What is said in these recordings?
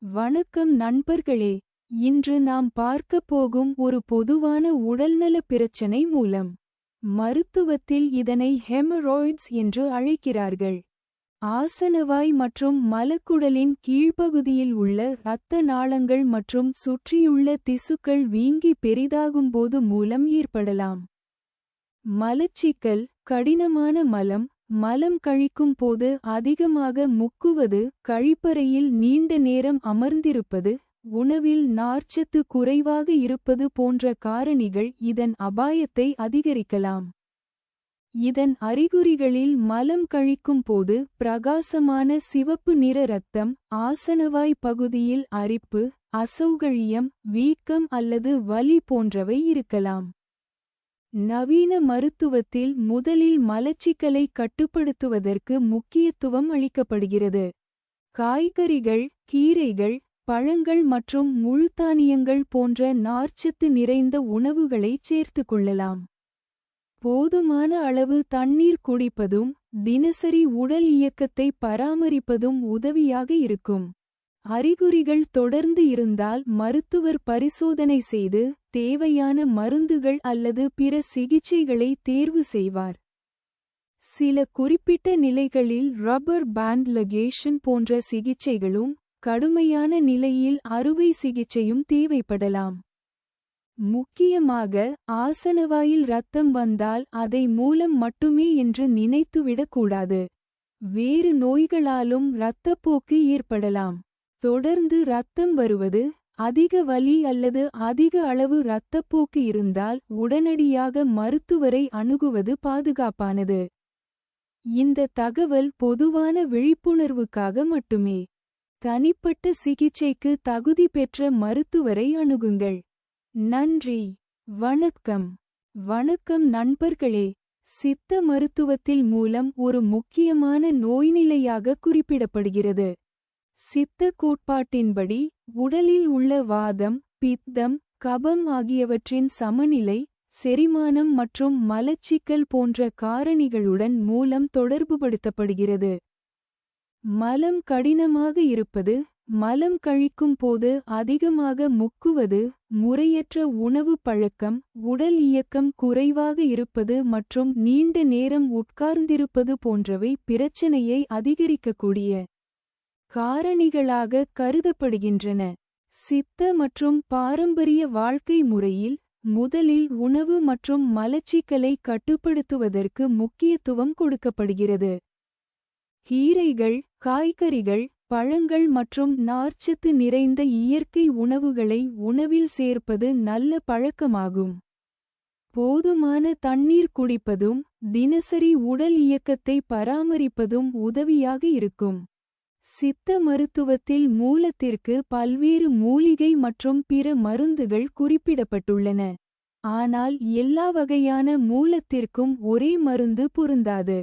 வணக்கம் நண்பர்களே. இன்று நாம் பார்க்கப் போகும் ஒரு பொதுவான உடல்நல பிரச்சனை மூலம். மருத்துவத்தில் இதனை ஹெமராய்ட்ஸ் என்று அழைக்கிறார்கள். ஆசனவாய் மற்றும் மலக்குடலின் கீழ்ப்பகுதியில் உள்ள இரத்த நாளங்கள் மற்றும் சுற்றியுள்ள திசுக்கள் வீங்கி பெரிதாகும்போது மூலம் ஏற்படலாம். மலச்சிக்கல், கடினமான மலம், மலம் கழிக்கும் போது அதிகமாக முக்குவது, கழிப்பறையில் நீண்ட நேரம் அமர்ந்திருப்பது, உணவில் நார்ச்சத்து குறைவாக இருப்பது போன்ற காரணிகள் இதன் அபாயத்தை அதிகரிக்கலாம். இதன் அறிகுறிகளில் மலம் கழிக்கும் போது பிரகாசமான சிவப்பு நிற இரத்தம், ஆசனவாய் பகுதியில் அரிப்பு, அசௌகரியம், வீக்கம் அல்லது வலி போன்றவை இருக்கலாம். நவீன மருத்துவத்தில் முதலில் மலச்சிக்கலை கட்டுப்படுத்துவதற்கு முக்கியத்துவம் அளிக்கப்படுகிறது. காய்கறிகள், கீரைகள், பழங்கள் மற்றும் முழுதானியங்கள் போன்ற நார்ச்சத்து நிறைந்த உணவுகளைச் சேர்த்துக் கொள்ளலாம். போதுமான அளவு தண்ணீர் குடிப்பதும் தினசரி உடல் இயக்கத்தை பராமரிப்பதும் உதவியாக இருக்கும். அறிகுறிகள் தொடர்ந்து இருந்தால் மருத்துவர் பரிசோதனை செய்து தேவையான மருந்துகள் அல்லது பிற சிகிச்சைகளை தேர்வு செய்வார். சில குறிப்பிட்ட நிலைகளில் ரப்பர் பேண்ட் லிகேஷன் போன்ற சிகிச்சைகளும், கடுமையான நிலையில் அறுவை சிகிச்சையும் தேவைப்படலாம். முக்கியமாக ஆசனவாயில் இரத்தம் வந்தால் அதை மூலம் மட்டுமே என்று நினைத்துவிடக்கூடாது. வேறு நோய்களாலும் இரத்தப்போக்கு ஏற்படலாம். தொடர்ந்து இரத்தம் வருவது, அதிக வலி அல்லது அதிக அளவு இரத்தப்போக்கு இருந்தால் உடனடியாக மருத்துவரை அணுகுவது பாதுகாப்பானது. இந்த தகவல் பொதுவான விழிப்புணர்வுக்காக மட்டுமே. தனிப்பட்ட சிகிச்சைக்கு தகுதி பெற்ற மருத்துவரை அணுகுங்கள். நன்றி. வணக்கம். வணக்கம் நண்பர்களே. சித்த மருத்துவத்தில் மூலம் ஒரு முக்கியமான நோய்நிலையாக குறிப்பிடப்படுகிறது. சித்த கோட்பாட்டின்படி உடலில் உள்ள வாதம், பித்தம், கபம் ஆகியவற்றின் சமநிலை, செரிமானம் மற்றும் மலச்சிக்கல் போன்ற காரணிகளுடன் மூலம் தொடர்புபடுத்தப்படுகிறது. மலம் கடினமாக இருப்பது, மலம் கழிக்கும் போது அதிகமாக முக்குவது, முறையற்ற உணவு பழக்கம், உடல் இயக்கம் குறைவாக இருப்பது மற்றும் நீண்ட நேரம் உட்கார்ந்திருப்பது போன்றவை பிரச்சனையை அதிகரிக்கக்கூடிய காரணிகளாக கருதப்படுகின்றன. சித்த மற்றும் பாரம்பரிய வாழ்க்கை முறையில் முதலில் உணவு மற்றும் மலச்சிக்கலை கட்டுப்படுத்துவதற்கு முக்கியத்துவம் கொடுக்கப்படுகிறது. கீரைகள், காய்கறிகள், பழங்கள் மற்றும் நார்ச்சத்து நிறைந்த இயற்கை உணவுகளை உணவில் சேர்ப்பது நல்ல பழக்கமாகும். போதுமான தண்ணீர் குடிப்பதும் தினசரி உடல் இயக்கத்தை பராமரிப்பதும் உதவியாக இருக்கும். சித்த மருத்துவத்தில் மூலத்திற்கு பல்வேறு மூலிகை மற்றும் பிற மருந்துகள் குறிப்பிடப்பட்டுள்ளன. ஆனால் எல்லா வகையான மூலத்திற்கும் ஒரே மருந்து பொருந்தாது.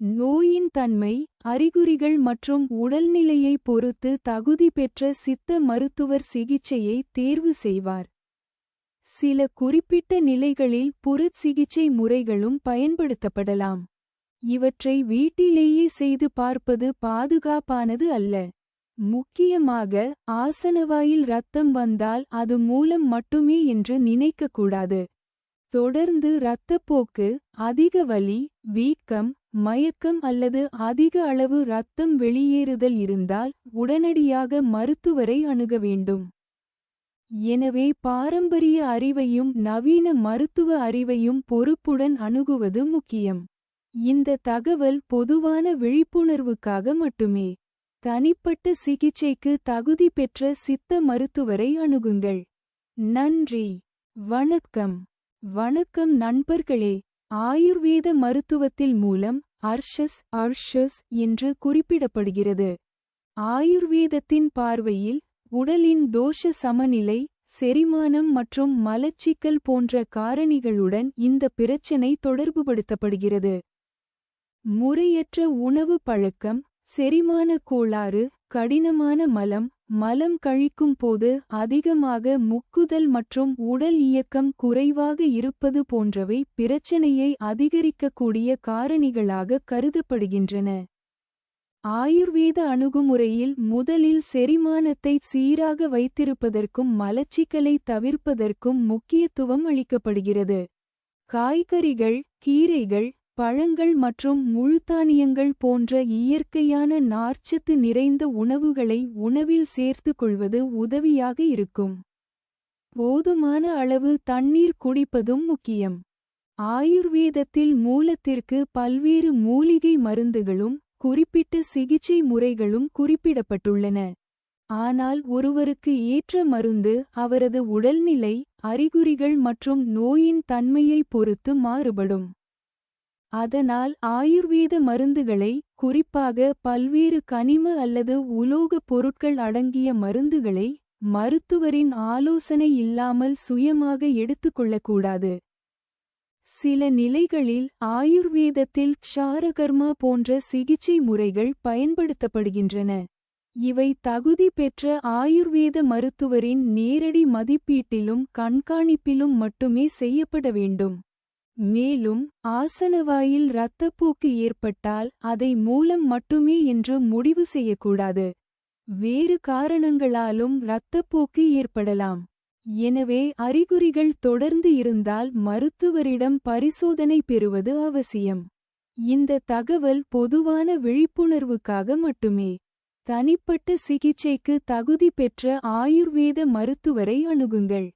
நோயின் தன்மை, அறிகுறிகள் மற்றும் உடல்நிலையை பொறுத்து தகுதி பெற்ற சித்த மருத்துவர் சிகிச்சையை தேர்வு செய்வார். சில குறிப்பிட்ட நிலைகளில் புறச் சிகிச்சை முறைகளும் பயன்படுத்தப்படலாம். இவற்றை வீட்டிலேயே செய்து பார்ப்பது பாதுகாப்பானது அல்ல. முக்கியமாக ஆசனவாயில் இரத்தம் வந்தால் அது மூலம் மட்டுமே என்று நினைக்கக்கூடாது. தொடர்ந்து இரத்தப்போக்கு, அதிக வலி, வீக்கம், மயக்கம் அல்லது அதிக அளவு இரத்தம் வெளியேறுதல் இருந்தால் உடனடியாக மருத்துவரை அணுக வேண்டும். எனவே பாரம்பரிய அறிவையும் நவீன மருத்துவ அறிவையும் பொறுப்புடன் அணுகுவது முக்கியம். இந்த தகவல் பொதுவான விழிப்புணர்வுக்காக மட்டுமே. தனிப்பட்ட சிகிச்சைக்கு தகுதி பெற்ற சித்த மருத்துவரை அணுகுங்கள். நன்றி. வணக்கம். வணக்கம் நண்பர்களே. ஆயுர்வேத மருத்துவத்தில் மூலம் அர்ஷஸ் என்று குறிப்பிடப்படுகிறது. ஆயுர்வேதத்தின் பார்வையில் உடலின் தோஷ சமநிலை, செரிமானம் மற்றும் மலச்சிக்கல் போன்ற காரணிகளுடன் இந்த பிரச்சினை தொடர்புபடுத்தப்படுகிறது. முறையற்ற உணவு பழக்கம், செரிமான கோளாறு, கடினமான மலம், மலம் கழிக்கும் போது அதிகமாக முக்குதல் மற்றும் உடல் இயக்கம் குறைவாக இருப்பது போன்றவை பிரச்சனையை அதிகரிக்கக்கூடிய காரணிகளாக கருதப்படுகின்றன. ஆயுர்வேத அணுகுமுறையில் முதலில் செரிமானத்தை சீராக வைத்திருப்பதற்கும் மலச்சிக்கலை தவிர்ப்பதற்கும் முக்கியத்துவம் அளிக்கப்படுகிறது. காய்கறிகள், கீரைகள், பழங்கள் மற்றும் முழுதானியங்கள் போன்ற இயற்கையான நார்ச்சத்து நிறைந்த உணவுகளை உணவில் சேர்த்துக் கொள்வது உதவியாக இருக்கும். போதுமான அளவு தண்ணீர் குடிப்பதும் முக்கியம். ஆயுர்வேதத்தில் மூலத்திற்கு பல்வேறு மூலிகை மருந்துகளும் குறிப்பிட்ட சிகிச்சை முறைகளும் குறிப்பிடப்பட்டுள்ளன. ஆனால் ஒருவருக்கு ஏற்ற மருந்து அவரது உடல்நிலை, அறிகுறிகள் மற்றும் நோயின் தன்மையை பொறுத்து மாறுபடும். அதனால் ஆயுர்வேத மருந்துகளை, குறிப்பாக பல்வேறு கனிம அல்லது உலோகப் பொருட்கள் அடங்கிய மருந்துகளை, மருத்துவரின் ஆலோசனை இல்லாமல் சுயமாக எடுத்துக்கொள்ளக்கூடாது. சில நிலைகளில் ஆயுர்வேதத்தில் க்ஷாரகர்மா போன்ற சிகிச்சை முறைகள் பயன்படுத்தப்படுகின்றன. இவை தகுதி பெற்ற ஆயுர்வேத மருத்துவரின் நேரடி மதிப்பீட்டிலும் கண்காணிப்பிலும் மட்டுமே செய்யப்பட வேண்டும். மேலும் ஆசனவாயில் இரத்தப்போக்கு ஏற்பட்டால் அதை மூலம் மட்டுமே என்று முடிவு செய்யக்கூடாது. வேறு காரணங்களாலும் இரத்தப்போக்கு ஏற்படலாம். எனவே அறிகுறிகள் தொடர்ந்து இருந்தால் மருத்துவரிடம் பரிசோதனை பெறுவது அவசியம். இந்த தகவல் பொதுவான விழிப்புணர்வுக்காக மட்டுமே. தனிப்பட்ட சிகிச்சைக்கு தகுதி பெற்ற ஆயுர்வேத மருத்துவரை அணுகுங்கள்.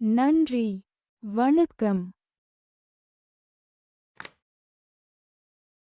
நன்றி. வணக்கம்.